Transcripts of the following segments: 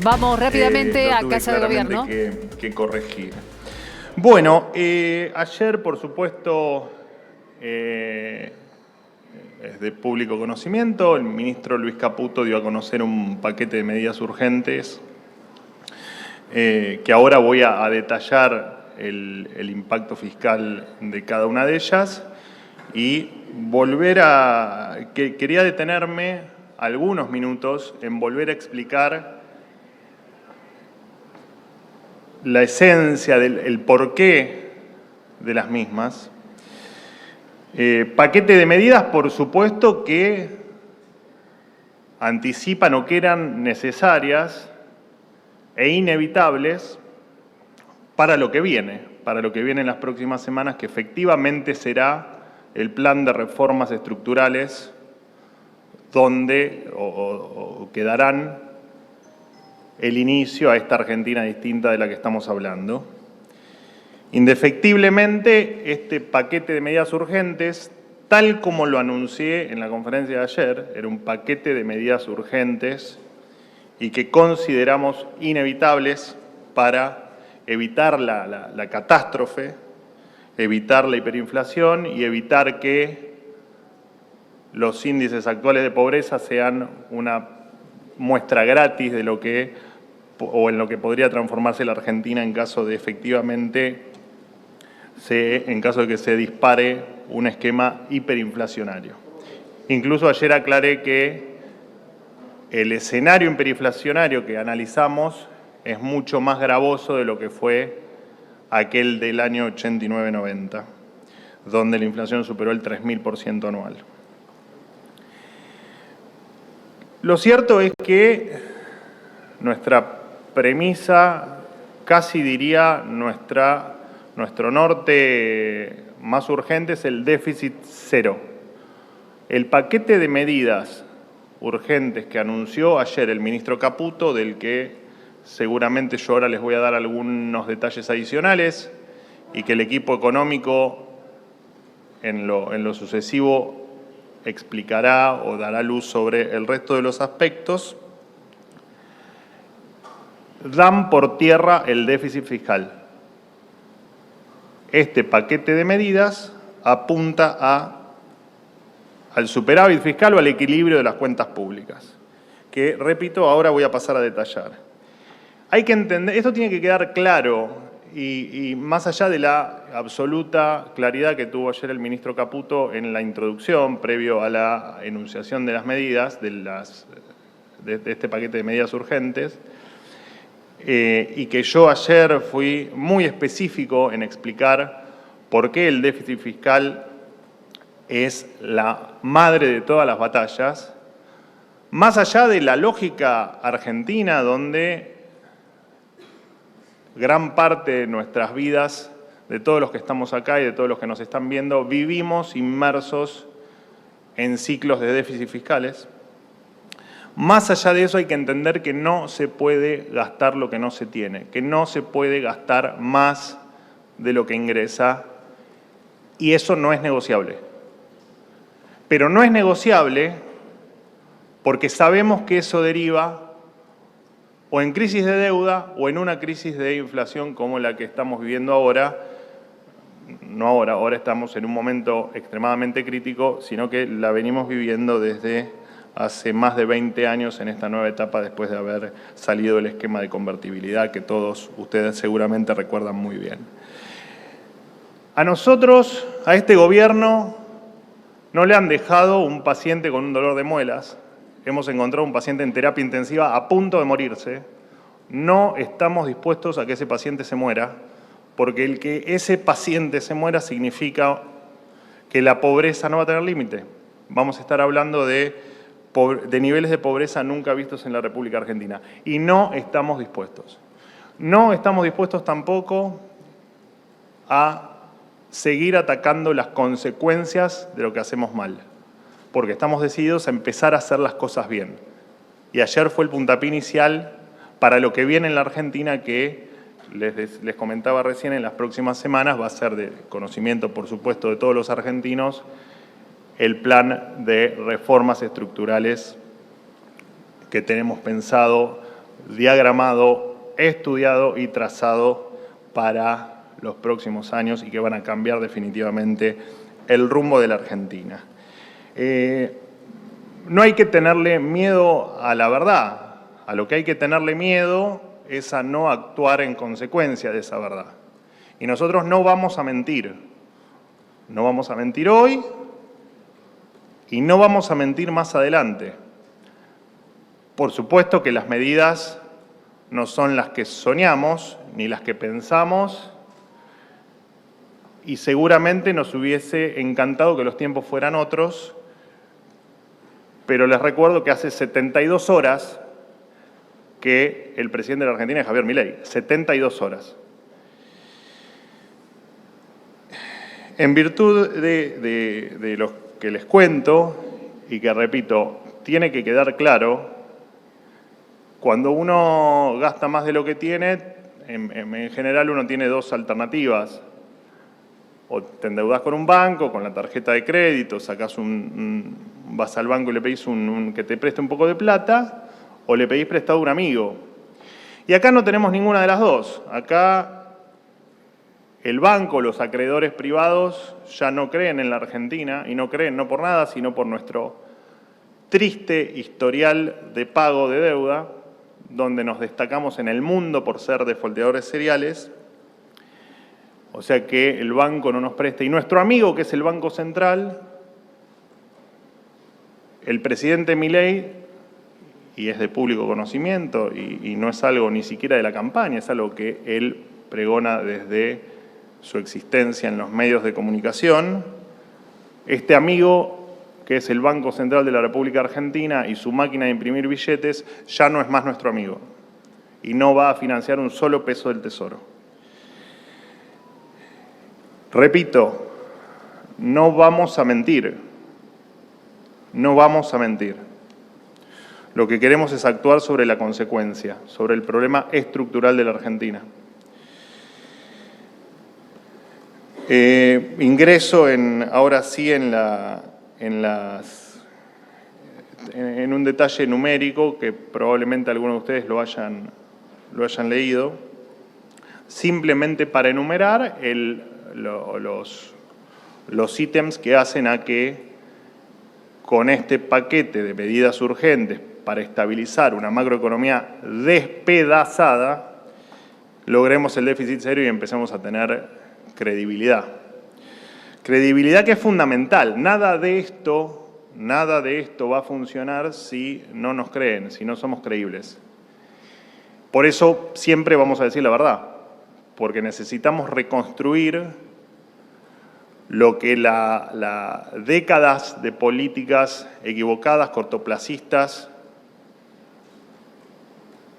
Vamos rápidamente a Casa de Gobierno. Que corregir. Bueno, ayer, por supuesto, es de público conocimiento, el ministro Luis Caputo dio a conocer un paquete de medidas urgentes que ahora voy a detallar el impacto fiscal de cada una de ellas y quería detenerme algunos minutos en volver a explicar la esencia el porqué de las mismas. Paquete de medidas, por supuesto, que anticipan o que eran necesarias e inevitables para lo que viene en las próximas semanas, que efectivamente será el plan de reformas estructurales donde que darán el inicio a esta Argentina distinta de la que estamos hablando. Indefectiblemente, este paquete de medidas urgentes, tal como lo anuncié en la conferencia de ayer, era un paquete de medidas urgentes y que consideramos inevitables para evitar la catástrofe, evitar la hiperinflación y evitar que los índices actuales de pobreza sean una muestra gratis de lo que o en lo que podría transformarse la Argentina en caso de efectivamente en caso de que se dispare un esquema hiperinflacionario. Incluso ayer aclaré que el escenario hiperinflacionario que analizamos es mucho más gravoso de lo que fue aquel del año 89-90, donde la inflación superó el 3000% anual. Lo cierto es que nuestra premisa, casi diría nuestro norte más urgente, es el déficit cero. El paquete de medidas urgentes que anunció ayer el ministro Caputo, del que seguramente yo ahora les voy a dar algunos detalles adicionales y que el equipo económico en lo sucesivo explicará o dará luz sobre el resto de los aspectos, dan por tierra el déficit fiscal. Este paquete de medidas apunta al superávit fiscal o al equilibrio de las cuentas públicas, que, repito, ahora voy a pasar a detallar. Hay que entender, esto tiene que quedar claro, y más allá de la absoluta claridad que tuvo ayer el ministro Caputo en la introducción, previo a la enunciación de las medidas, de este paquete de medidas urgentes, y que yo ayer fui muy específico en explicar por qué el déficit fiscal es la madre de todas las batallas, más allá de la lógica argentina donde gran parte de nuestras vidas, de todos los que estamos acá y de todos los que nos están viendo, vivimos inmersos en ciclos de déficit fiscales. Más allá de eso hay que entender que no se puede gastar lo que no se tiene, que no se puede gastar más de lo que ingresa y eso no es negociable. Pero no es negociable porque sabemos que eso deriva o en crisis de deuda o en una crisis de inflación como la que estamos viviendo ahora. No ahora estamos en un momento extremadamente crítico, sino que la venimos viviendo desde hace más de 20 años en esta nueva etapa después de haber salido del esquema de convertibilidad que todos ustedes seguramente recuerdan muy bien. A nosotros, a este gobierno, no le han dejado un paciente con un dolor de muelas. Hemos encontrado un paciente en terapia intensiva a punto de morirse. No estamos dispuestos a que ese paciente se muera, porque el que ese paciente se muera significa que la pobreza no va a tener límite. Vamos a estar hablando de niveles de pobreza nunca vistos en la República Argentina. Y no estamos dispuestos. No estamos dispuestos tampoco a seguir atacando las consecuencias de lo que hacemos mal, porque estamos decididos a empezar a hacer las cosas bien. Y ayer fue el puntapié inicial para lo que viene en la Argentina, que les comentaba recién, en las próximas semanas va a ser de conocimiento, por supuesto, de todos los argentinos, el plan de reformas estructurales que tenemos pensado diagramado, estudiado y trazado para los próximos años y que van a cambiar definitivamente el rumbo de la Argentina. No hay que tenerle miedo a la verdad. A lo que hay que tenerle miedo es a no actuar en consecuencia de esa verdad. Y nosotros no vamos a mentir. No vamos a mentir hoy y no vamos a mentir más adelante. Por supuesto que las medidas no son las que soñamos ni las que pensamos y seguramente nos hubiese encantado que los tiempos fueran otros, pero les recuerdo que hace 72 horas que el presidente de la Argentina es Javier Milei, 72 horas. En virtud de lo que les cuento, y que repito, tiene que quedar claro, cuando uno gasta más de lo que tiene, en general uno tiene dos alternativas. O te endeudás con un banco, con la tarjeta de crédito, vas al banco y le pedís que te preste un poco de plata, o le pedís prestado a un amigo. Y acá no tenemos ninguna de las dos. Acá el banco, los acreedores privados ya no creen en la Argentina, y no creen no por nada, sino por nuestro triste historial de pago de deuda, donde nos destacamos en el mundo por ser defolteadores seriales. O sea que el banco no nos presta. Y nuestro amigo, que es el Banco Central, el presidente Milei, y es de público conocimiento, y no es algo ni siquiera de la campaña, es algo que él pregona desde su existencia en los medios de comunicación. Este amigo, que es el Banco Central de la República Argentina y su máquina de imprimir billetes, ya no es más nuestro amigo y no va a financiar un solo peso del Tesoro. Repito, no vamos a mentir. No vamos a mentir. Lo que queremos es actuar sobre la consecuencia, sobre el problema estructural de la Argentina. Ingreso ahora sí en un detalle numérico que probablemente algunos de ustedes lo hayan leído, simplemente para enumerar los ítems que hacen a que con este paquete de medidas urgentes para estabilizar una macroeconomía despedazada, logremos el déficit cero y empecemos a tener credibilidad. Credibilidad que es fundamental. Nada de esto va a funcionar si no nos creen, si no somos creíbles. Por eso siempre vamos a decir la verdad, porque necesitamos reconstruir lo que las décadas de políticas equivocadas, cortoplacistas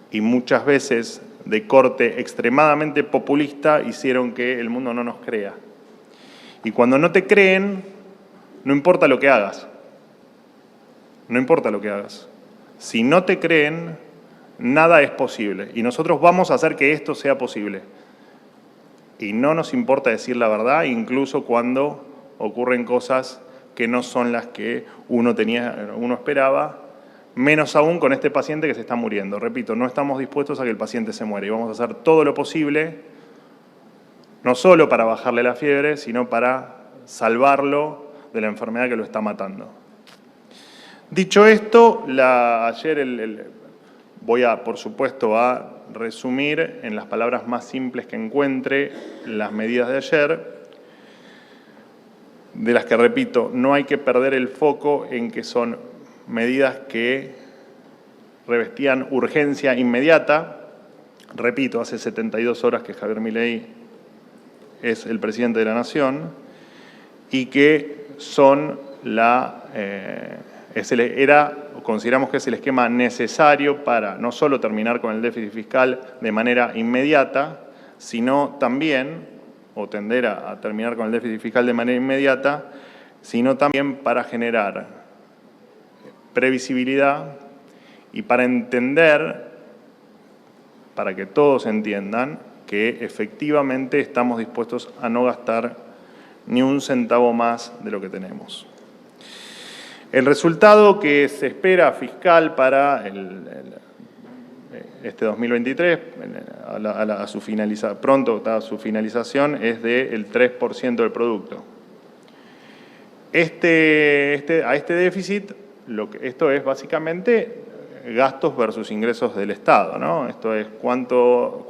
y muchas veces de corte extremadamente populista hicieron que el mundo no nos crea. Y cuando no te creen, no importa lo que hagas. No importa lo que hagas. Si no te creen, nada es posible. Y nosotros vamos a hacer que esto sea posible. Y no nos importa decir la verdad, incluso cuando ocurren cosas que no son las que uno esperaba, menos aún con este paciente que se está muriendo. Repito, no estamos dispuestos a que el paciente se muera y vamos a hacer todo lo posible, no solo para bajarle la fiebre, sino para salvarlo de la enfermedad que lo está matando. Dicho esto, voy por supuesto, a resumir en las palabras más simples que encuentre las medidas de ayer, de las que, repito, no hay que perder el foco en que son medidas que revestían urgencia inmediata. Repito, hace 72 horas que Javier Milei es el presidente de la Nación y que son consideramos que es el esquema necesario para no solo terminar con el déficit fiscal de manera inmediata, sino también, o tender a terminar con el déficit fiscal de manera inmediata, sino también para generar previsibilidad y para entender, para que todos entiendan, que efectivamente estamos dispuestos a no gastar ni un centavo más de lo que tenemos. El resultado que se espera fiscal para este 2023, pronto a su finalización, es del 3% del producto. A este déficit, esto es básicamente gastos versus ingresos del Estado, ¿no? Esto es cuánto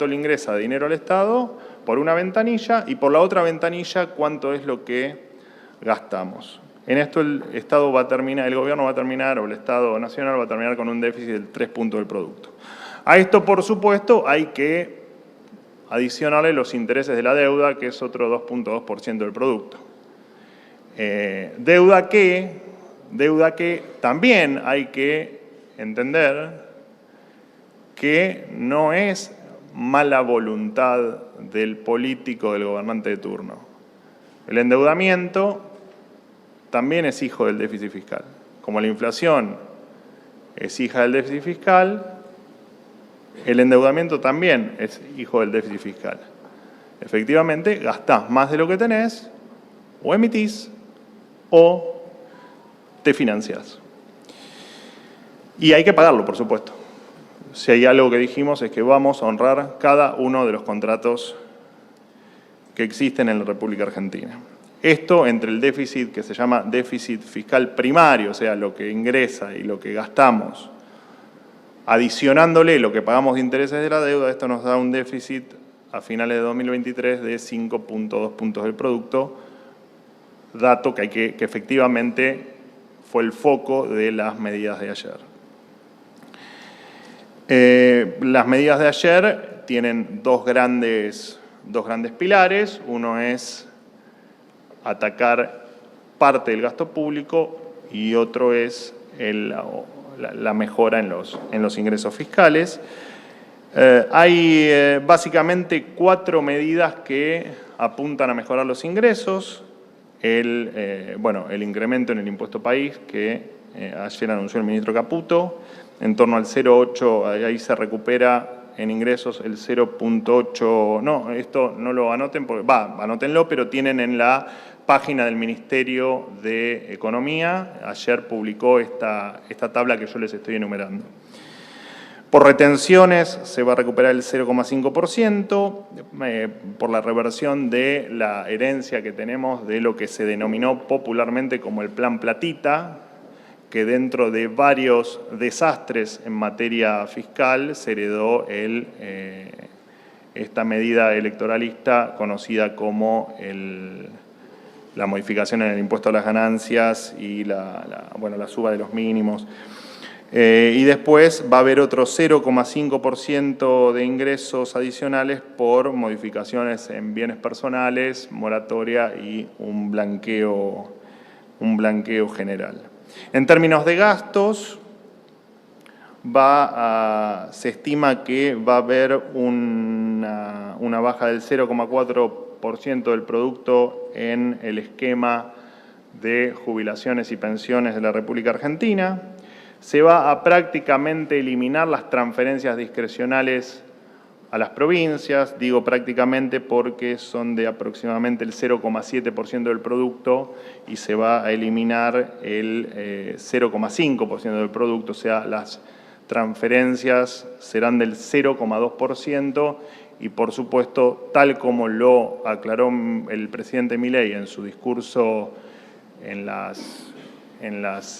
le ingresa de dinero al Estado por una ventanilla y por la otra ventanilla cuánto es lo que gastamos. En esto el gobierno va a terminar, o el Estado nacional va a terminar con un déficit del 3 puntos del producto. A esto, por supuesto, hay que adicionarle los intereses de la deuda, que es otro 2.2% del producto. Deuda que también hay que entender que no es mala voluntad del político, del gobernante de turno. El endeudamiento también es hijo del déficit fiscal. Como la inflación es hija del déficit fiscal, el endeudamiento también es hijo del déficit fiscal. Efectivamente, gastás más de lo que tenés, o emitís, o te financiás. Y hay que pagarlo, por supuesto. Si hay algo que dijimos es que vamos a honrar cada uno de los contratos que existen en la República Argentina. Esto entre el déficit que se llama déficit fiscal primario, o sea, lo que ingresa y lo que gastamos, adicionándole lo que pagamos de intereses de la deuda, esto nos da un déficit a finales de 2023 de 5.2 puntos del producto, dato que efectivamente fue el foco de las medidas de ayer. Las medidas de ayer tienen dos grandes pilares. Uno es atacar parte del gasto público y otro es la mejora en los ingresos fiscales. Hay básicamente 4 medidas que apuntan a mejorar los ingresos. El incremento en el impuesto país que ayer anunció el ministro Caputo, en torno al 0,8, ahí se recupera en ingresos el 0,8, no, esto no lo anoten, anótenlo, pero tienen en la página del Ministerio de Economía, ayer publicó esta tabla que yo les estoy enumerando. Por retenciones se va a recuperar el 0,5% por la reversión de la herencia que tenemos de lo que se denominó popularmente como el Plan Platita, que dentro de varios desastres en materia fiscal se heredó esta medida electoralista conocida como la modificación en el impuesto a las ganancias y la suba de los mínimos. Y después va a haber otro 0,5% de ingresos adicionales por modificaciones en bienes personales, moratoria y un blanqueo general. En términos de gastos, se estima que va a haber una baja del 0,4% del producto en el esquema de jubilaciones y pensiones de la República Argentina. Se va a prácticamente eliminar las transferencias discrecionales a las provincias, digo prácticamente porque son de aproximadamente el 0,7% del producto y se va a eliminar el 0,5% del producto, o sea, las transferencias serán del 0,2% y por supuesto, tal como lo aclaró el presidente Milei en su discurso en las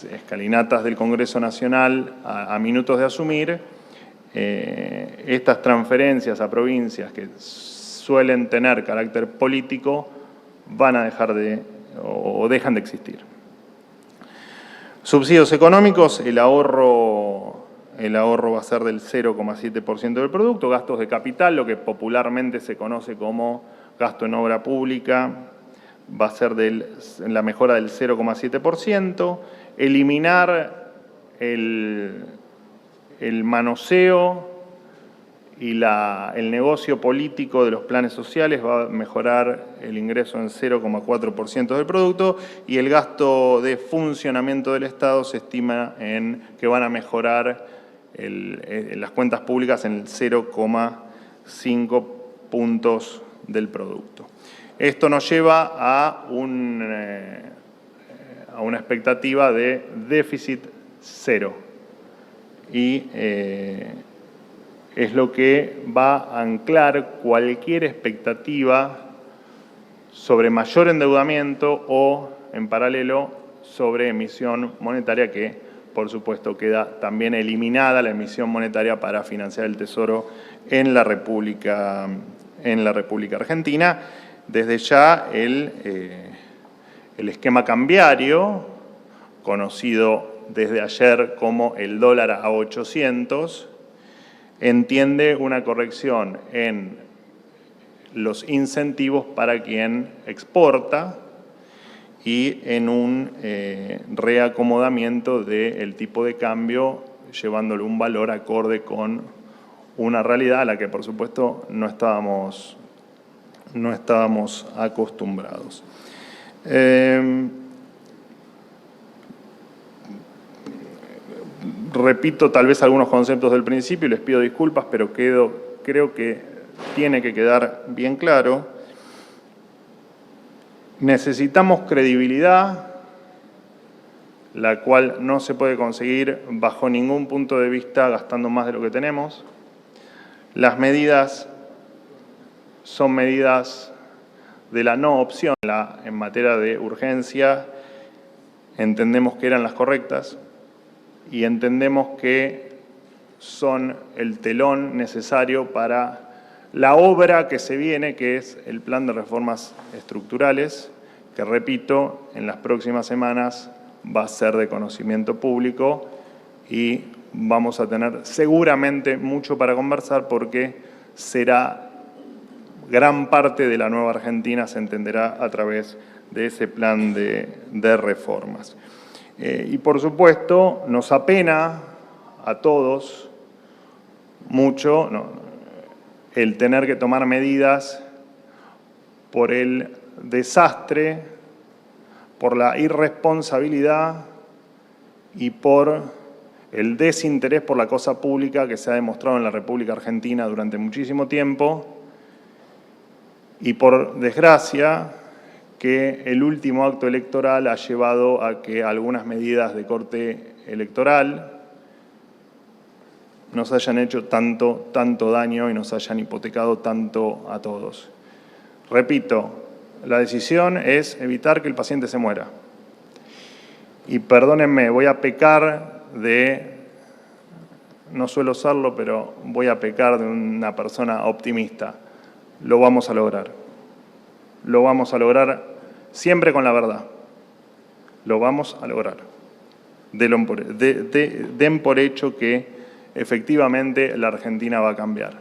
escalinatas del Congreso Nacional a minutos de asumir, estas transferencias a provincias que suelen tener carácter político van a dejar o dejan de existir. Subsidios económicos, el ahorro va a ser del 0,7% del producto, gastos de capital, lo que popularmente se conoce como gasto en obra pública, va a ser la mejora del 0,7%, eliminar el manoseo y el negocio político de los planes sociales va a mejorar el ingreso en 0,4% del producto y el gasto de funcionamiento del Estado se estima que van a mejorar las cuentas públicas en el 0,5 puntos del producto. Esto nos lleva a una expectativa de déficit cero. Y es lo que va a anclar cualquier expectativa sobre mayor endeudamiento o, en paralelo, sobre emisión monetaria, que por supuesto queda también eliminada la emisión monetaria para financiar el Tesoro en la República Argentina. Desde ya el esquema cambiario, conocido desde ayer como el dólar a 800, entiende una corrección en los incentivos para quien exporta y en un reacomodamiento del tipo de cambio, llevándole un valor acorde con una realidad a la que, por supuesto, no estábamos acostumbrados. Repito tal vez algunos conceptos del principio y les pido disculpas, pero creo que tiene que quedar bien claro. Necesitamos credibilidad, la cual no se puede conseguir bajo ningún punto de vista gastando más de lo que tenemos. Las medidas son medidas de la no opción. En materia de urgencia entendemos que eran las correctas y entendemos que son el telón necesario para la obra que se viene, que es el plan de reformas estructurales, que, repito, en las próximas semanas va a ser de conocimiento público y vamos a tener seguramente mucho para conversar porque será gran parte de la nueva Argentina, se entenderá a través de ese plan de reformas. Y por supuesto nos apena a todos mucho el tener que tomar medidas por el desastre, por la irresponsabilidad y por el desinterés por la cosa pública que se ha demostrado en la República Argentina durante muchísimo tiempo y, por desgracia, que el último acto electoral ha llevado a que algunas medidas de corte electoral nos hayan hecho tanto daño y nos hayan hipotecado tanto a todos. Repito, la decisión es evitar que el paciente se muera. Y perdónenme, voy a pecar no suelo serlo, pero voy a pecar de una persona optimista. Lo vamos a lograr. Lo vamos a lograr siempre con la verdad. Lo vamos a lograr. Den por hecho que efectivamente la Argentina va a cambiar.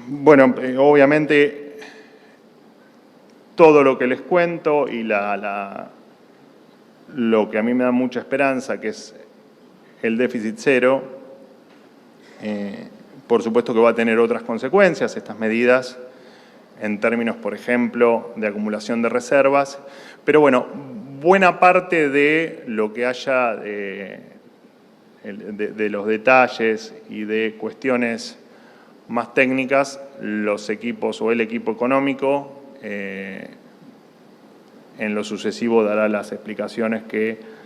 Bueno, obviamente todo lo que les cuento y lo que a mí me da mucha esperanza, que es el déficit cero, por supuesto que va a tener otras consecuencias, estas medidas, en términos, por ejemplo, de acumulación de reservas. Pero bueno, buena parte de lo que haya de los detalles y de cuestiones más técnicas, los equipos o el equipo económico en lo sucesivo dará las explicaciones que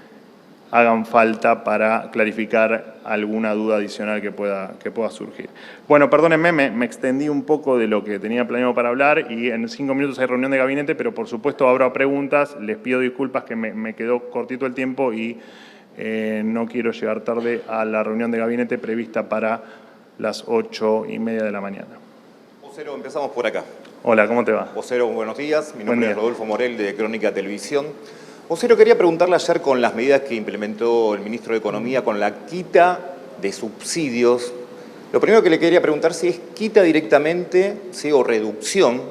hagan falta para clarificar alguna duda adicional que pueda surgir. Bueno, perdónenme, me extendí un poco de lo que tenía planeado para hablar y en 5 minutos hay reunión de gabinete, pero por supuesto habrá preguntas. Les pido disculpas que me quedó cortito el tiempo y no quiero llegar tarde a la reunión de gabinete prevista para las 8:30 de la mañana. Vocero, empezamos por acá. Hola, ¿cómo te va? Vocero, buenos días. Mi nombre es Rodolfo Morel, de Crónica Televisión. Vocero, quería preguntarle ayer con las medidas que implementó el ministro de Economía con la quita de subsidios. Lo primero que le quería preguntar si es quita directamente, ¿sí?, o reducción,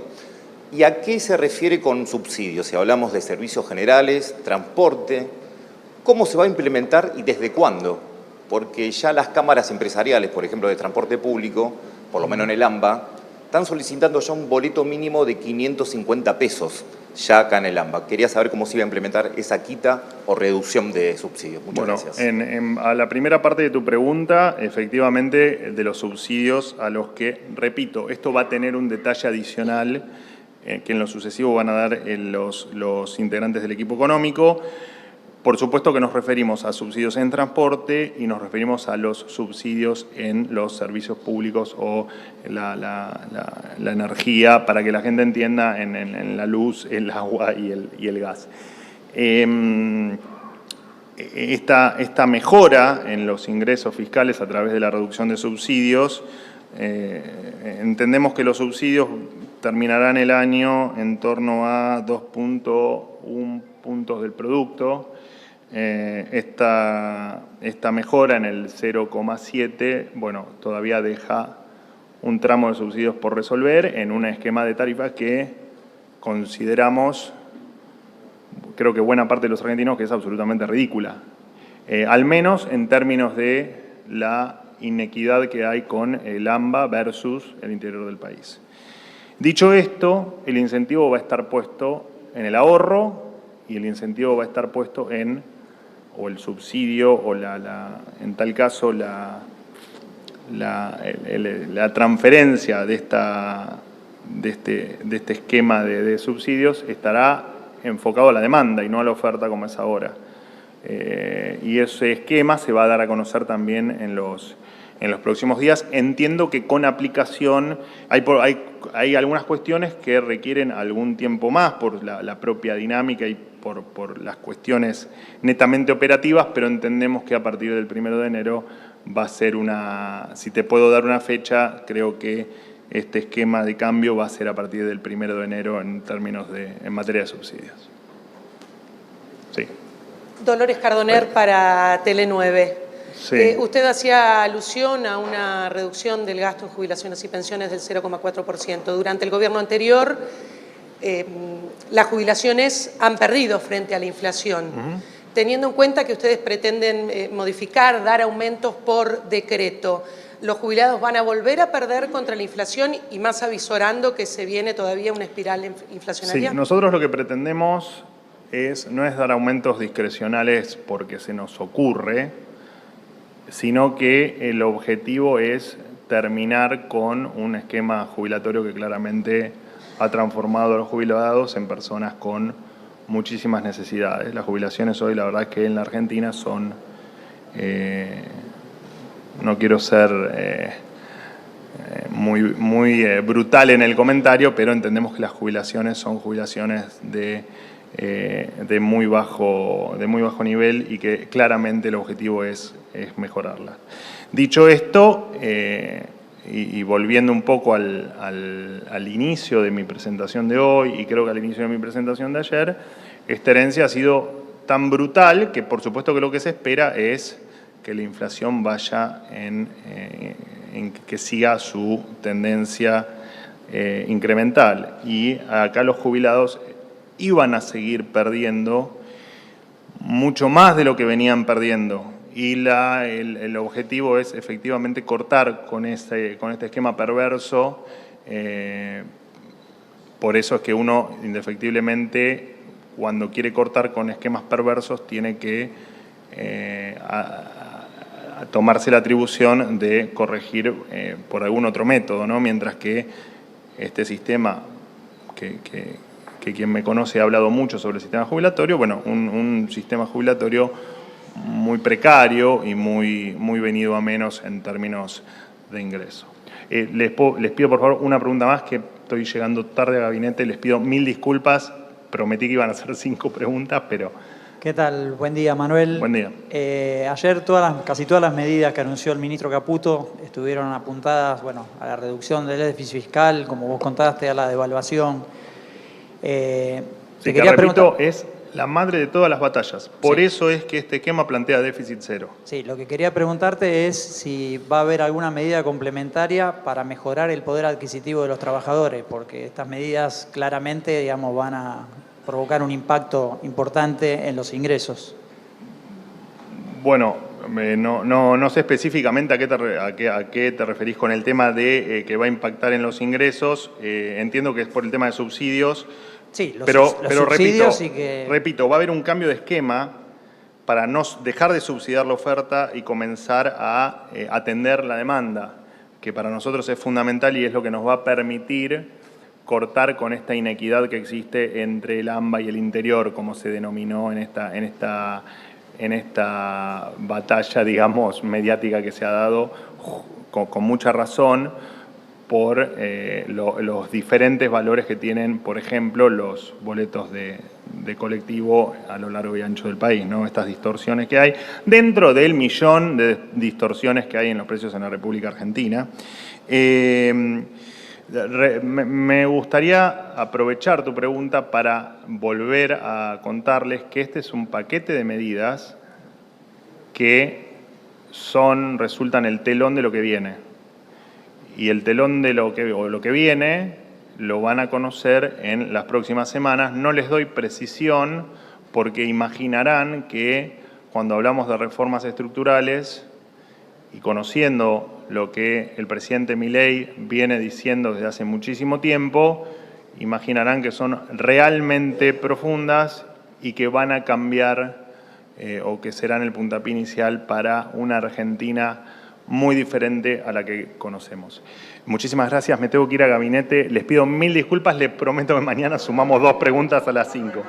y a qué se refiere con subsidios. Si hablamos de servicios generales, transporte, ¿cómo se va a implementar y desde cuándo? Porque ya las cámaras empresariales, por ejemplo, de transporte público, por lo menos en el AMBA, están solicitando ya un boleto mínimo de 550 pesos ya acá en el AMBA. Quería saber cómo se iba a implementar esa quita o reducción de subsidios. Muchas gracias. A la primera parte de tu pregunta, efectivamente, de los subsidios a los que, repito, esto va a tener un detalle adicional que en lo sucesivo van a dar los integrantes del equipo económico. Por supuesto que nos referimos a subsidios en transporte y nos referimos a los subsidios en los servicios públicos o la energía, para que la gente entienda, en la luz, el agua y el gas. Esta mejora en los ingresos fiscales a través de la reducción de subsidios, entendemos que los subsidios terminarán el año en torno a 2.1 puntos del producto. Esta mejora en el 0,7, bueno, todavía deja un tramo de subsidios por resolver en un esquema de tarifas que consideramos, creo que buena parte de los argentinos, que es absolutamente ridícula. Al menos en términos de la inequidad que hay con el AMBA versus el interior del país. Dicho esto, el incentivo va a estar puesto en el ahorro y el incentivo va a estar puesto en, o el subsidio, o en tal caso la transferencia de este esquema de subsidios estará enfocado a la demanda y no a la oferta como es ahora. Y ese esquema se va a dar a conocer también en los próximos días. Entiendo que con aplicación hay algunas cuestiones que requieren algún tiempo más por la propia dinámica y por las cuestiones netamente operativas, pero entendemos que a partir del 1 de enero va a ser si te puedo dar una fecha, creo que este esquema de cambio va a ser a partir del 1 de enero en materia de subsidios. Sí. Dolores Cardoner, sí. Para Tele9. Sí. Usted hacía alusión a una reducción del gasto en jubilaciones y pensiones del 0,4%. Durante el gobierno anterior, las jubilaciones han perdido frente a la inflación. Teniendo en cuenta que ustedes pretenden modificar, dar aumentos por decreto, ¿los jubilados van a volver a perder contra la inflación y más avisorando que se viene todavía una espiral inflacionaria? Sí, nosotros lo que pretendemos no es dar aumentos discrecionales porque se nos ocurre, sino que el objetivo es terminar con un esquema jubilatorio que claramente ha transformado a los jubilados en personas con muchísimas necesidades. Las jubilaciones hoy, la verdad es que en la Argentina son, no quiero ser muy brutal en el comentario, pero entendemos que las jubilaciones son jubilaciones de muy bajo nivel y que claramente el objetivo es mejorarlas. Dicho esto, y volviendo un poco al inicio de mi presentación de hoy, y creo que al inicio de mi presentación de ayer, esta herencia ha sido tan brutal que por supuesto que lo que se espera es que la inflación vaya en que siga su tendencia incremental. Y acá los jubilados iban a seguir perdiendo mucho más de lo que venían perdiendo. Y el objetivo es efectivamente cortar con este esquema perverso. Por eso es que uno, indefectiblemente, cuando quiere cortar con esquemas perversos, tiene que tomarse la atribución de corregir por algún otro método, ¿no? Mientras que este sistema, que quien me conoce ha hablado mucho sobre el sistema jubilatorio, bueno, un sistema jubilatorio muy precario y muy venido a menos en términos de ingreso. Les pido por favor una pregunta más, que estoy llegando tarde al gabinete, les pido 1000 disculpas, prometí que iban a hacer 5 preguntas, pero... ¿Qué tal? Buen día, Manuel. Buen día. Ayer casi todas las medidas que anunció el ministro Caputo estuvieron apuntadas, bueno, a la reducción del déficit fiscal, como vos contaste, a la devaluación. Sí, que repito, es la madre de todas las batallas. Por eso es que este esquema plantea déficit cero. Sí, lo que quería preguntarte es si va a haber alguna medida complementaria para mejorar el poder adquisitivo de los trabajadores, porque estas medidas claramente, digamos, van a provocar un impacto importante en los ingresos. Bueno, no sé específicamente a qué te referís con el tema de que va a impactar en los ingresos. Entiendo que es por el tema de subsidios. Sí, pero subsidios repito, va a haber un cambio de esquema para no dejar de subsidiar la oferta y comenzar a atender la demanda, que para nosotros es fundamental y es lo que nos va a permitir cortar con esta inequidad que existe entre el AMBA y el interior, como se denominó en esta batalla, digamos, mediática que se ha dado con mucha razón por los diferentes valores que tienen, por ejemplo, los boletos de colectivo a lo largo y ancho del país, ¿no? Estas distorsiones que hay dentro del millón de distorsiones que hay en los precios en la República Argentina. Me gustaría aprovechar tu pregunta para volver a contarles que este es un paquete de medidas que resultan el telón de lo que viene. Y el telón de lo que viene lo van a conocer en las próximas semanas. No les doy precisión porque imaginarán que cuando hablamos de reformas estructurales y conociendo lo que el presidente Milei viene diciendo desde hace muchísimo tiempo, imaginarán que son realmente profundas y que van a cambiar o que serán el puntapié inicial para una Argentina muy diferente a la que conocemos. Muchísimas gracias, me tengo que ir a gabinete. Les pido 1000 disculpas, les prometo que mañana sumamos 2 preguntas a las 5.